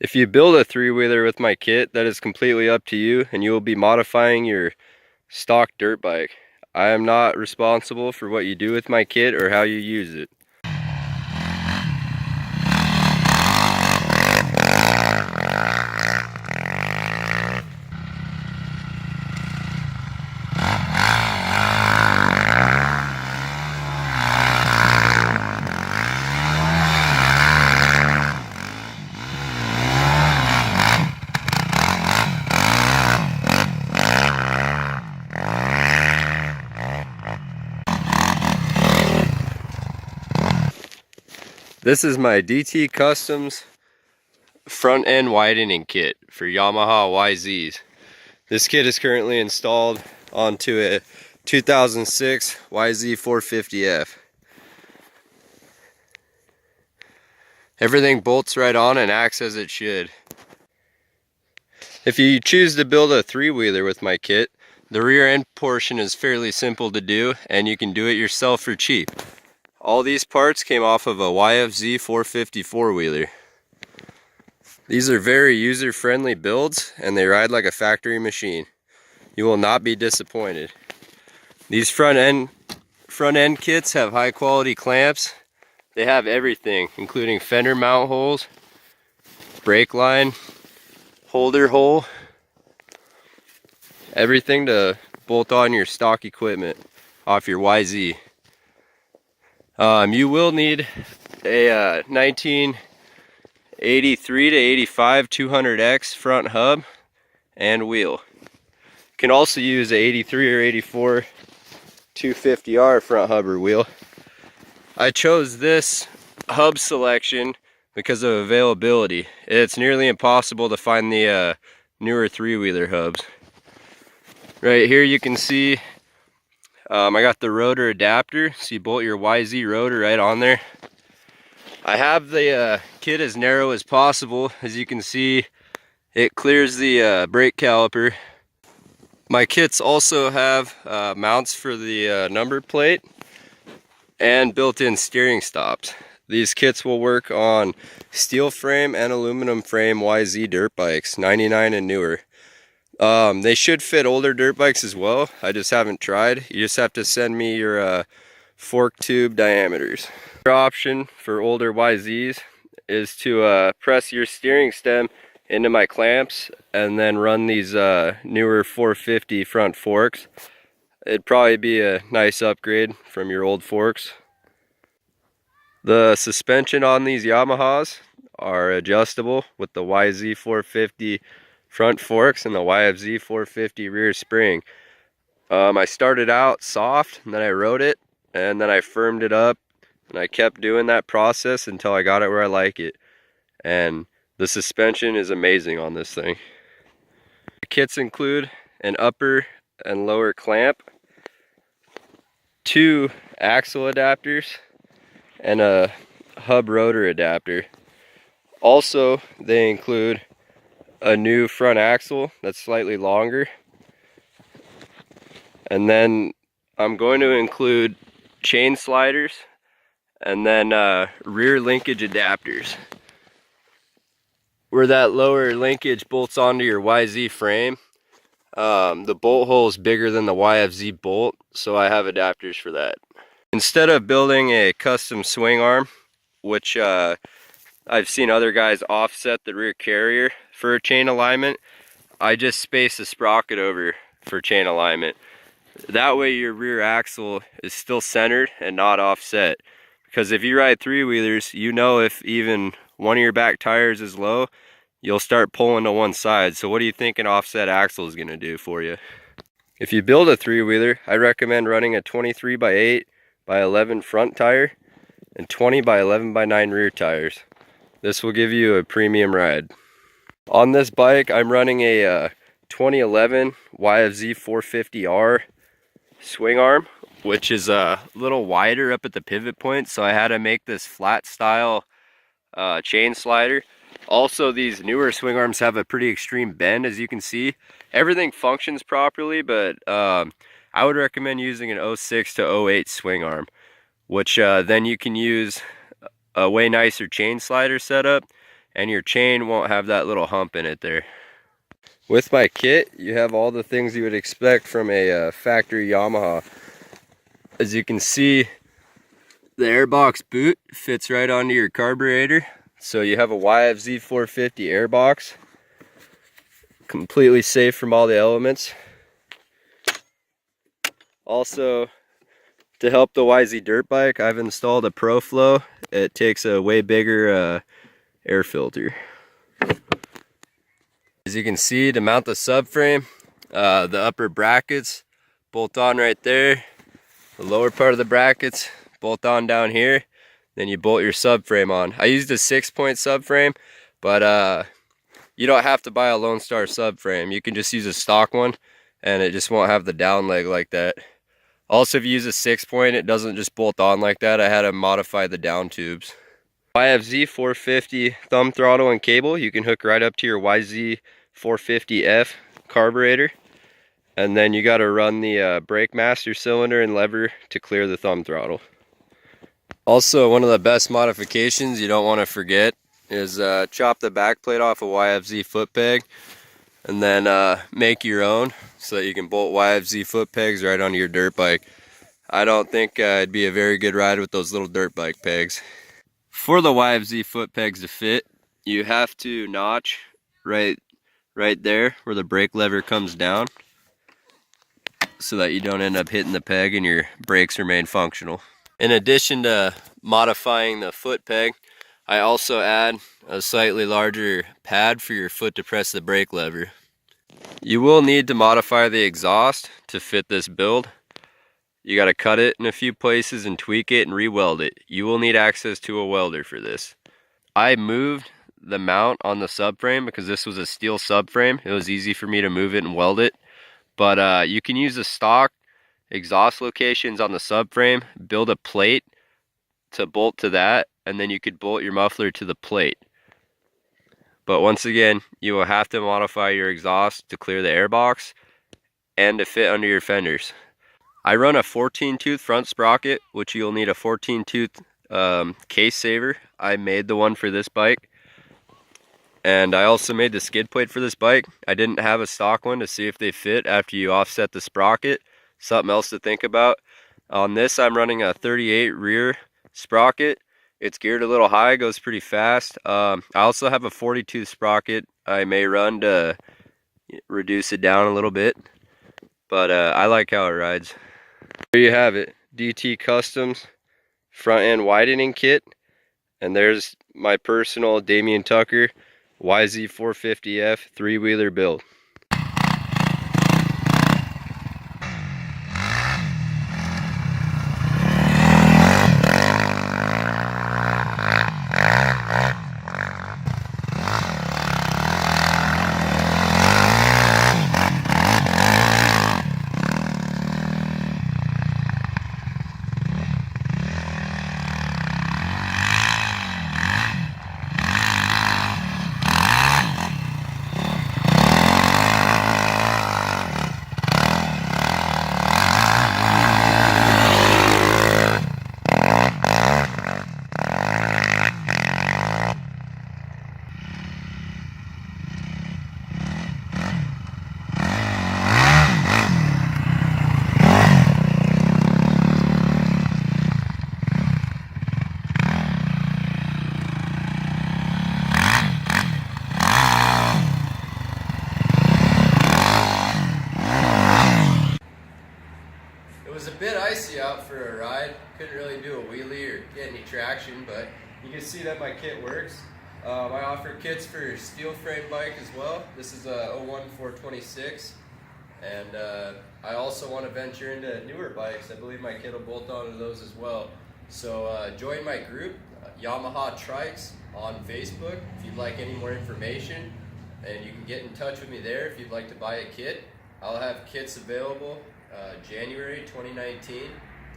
If you build a three-wheeler with my kit, that is completely up to you, and you will be modifying your stock dirt bike. I am not responsible for what you do with my kit or how you use it. This is my DT Kustoms front end widening kit for Yamaha YZs. This kit is currently installed onto a 2006 YZ450F. Everything bolts right on and acts as it should. If you choose to build a three-wheeler with my kit, the rear end portion is fairly simple to do, and you can do it yourself for cheap. All these parts came off of a YZ450 four-wheeler. These are very user-friendly builds, and they ride like a factory machine. You will not be disappointed. These front end kits have high quality clamps. They have everything, including fender mount holes, brake line, holder hole, everything to bolt on your stock equipment off your YZ. You will need a 1983 to 85 200X front hub and wheel. You can also use a 83 or 84 250R front hub or wheel. I chose this hub selection because of availability. It's nearly impossible to find the newer three-wheeler hubs. Right here you can see I got the rotor adapter, so you bolt your YZ rotor right on there. I have the kit as narrow as possible. As you can see, it clears the brake caliper. My kits also have mounts for the number plate and built-in steering stops. These kits will work on steel frame and aluminum frame YZ dirt bikes, 99 and newer. They should fit older dirt bikes as well. I just haven't tried. You just have to send me your fork tube diameters. Another option for older YZs is to press your steering stem into my clamps and then run these newer 450 front forks. It'd probably be a nice upgrade from your old forks. The suspension on these Yamahas are adjustable with the YZ450 front forks and the YZ450 rear spring. I started out soft, and then I rode it, and then I firmed it up, and I kept doing that process until I got it where I like it. And the suspension is amazing on this thing. The kits include an upper and lower clamp, 2 axle adapters, and a hub rotor adapter. Also, they include a new front axle that's slightly longer, and then I'm going to include chain sliders and then rear linkage adapters. Where that lower linkage bolts onto your YZ frame, the bolt hole is bigger than the YFZ bolt, so I have adapters for that. Instead of building a custom swing arm, which I've seen other guys offset the rear carrier for chain alignment, I just space the sprocket over for chain alignment. That way your rear axle is still centered and not offset. Because if you ride three-wheelers, you know if even one of your back tires is low, you'll start pulling to one side. So what do you think an offset axle is going to do for you? If you build a three-wheeler, I recommend running a 23x8 by 11 front tire and 20 by 11 by 9 rear tires. This will give you a premium ride. On this bike, I'm running a 2011 YZ450R swing arm, which is a little wider up at the pivot point, so I had to make this flat style chain slider. Also, these newer swing arms have a pretty extreme bend, as you can see. Everything functions properly, but I would recommend using an 06 to 08 swing arm, which then you can use a way nicer chain slider setup and your chain won't have that little hump in it there. With my kit, you have all the things you would expect from a factory Yamaha. As you can see, the airbox boot fits right onto your carburetor. So you have a YZ450 airbox, completely safe from all the elements. Also, to help the YZ dirt bike, I've installed a ProFlow. It takes a way bigger air filter. As you can see, to mount the subframe, the upper brackets bolt on right there. The lower part of the brackets bolt on down here. Then you bolt your subframe on. I used a 6-point subframe, but you don't have to buy a Lone Star subframe. You can just use a stock one, and it just won't have the down leg like that. Also, if you use a 6-point, it doesn't just bolt on like that. I had to modify the down tubes. YZ450 thumb throttle and cable you can hook right up to your YZ450F carburetor, and then you got to run the brake master cylinder and lever to clear the thumb throttle. Also, one of the best modifications you don't want to forget is chop the back plate off a YFZ foot peg, and then make your own so that you can bolt YFZ foot pegs right onto your dirt bike. I don't think it'd be a very good ride with those little dirt bike pegs. For the YFZ foot pegs to fit, you have to notch right there where the brake lever comes down, so that you don't end up hitting the peg and your brakes remain functional. In addition to modifying the foot peg, I also add a slightly larger pad for your foot to press the brake lever. You will need to modify the exhaust to fit this build. You got to cut it in a few places and tweak it and re-weld it. You will need access to a welder for this. I moved the mount on the subframe because this was a steel subframe. It was easy for me to move it and weld it. But you can use the stock exhaust locations on the subframe, build a plate to bolt to that, and then you could bolt your muffler to the plate. But once again, you will have to modify your exhaust to clear the airbox and to fit under your fenders. I run a 14-tooth front sprocket, which you'll need a 14-tooth case saver. I made the one for this bike. And I also made the skid plate for this bike. I didn't have a stock one to see if they fit after you offset the sprocket. Something else to think about. On this, I'm running a 38 rear sprocket. It's geared a little high, goes pretty fast. I also have a 40-tooth sprocket I may run to reduce it down a little bit. But I like how it rides. There you have it, DT Kustoms front end widening kit. And there's my personal Damian Tucker YZ450F 3-wheeler build. It was a bit icy out for a ride. Couldn't really do a wheelie or get any traction, but you can see that my kit works. I offer kits for steel frame bike as well. This is a 01 426, and I also want to venture into newer bikes. I believe my kit will bolt onto those as well. So join my group, Yamaha Trikes, on Facebook if you'd like any more information, and you can get in touch with me there if you'd like to buy a kit. I'll have kits available January 2019.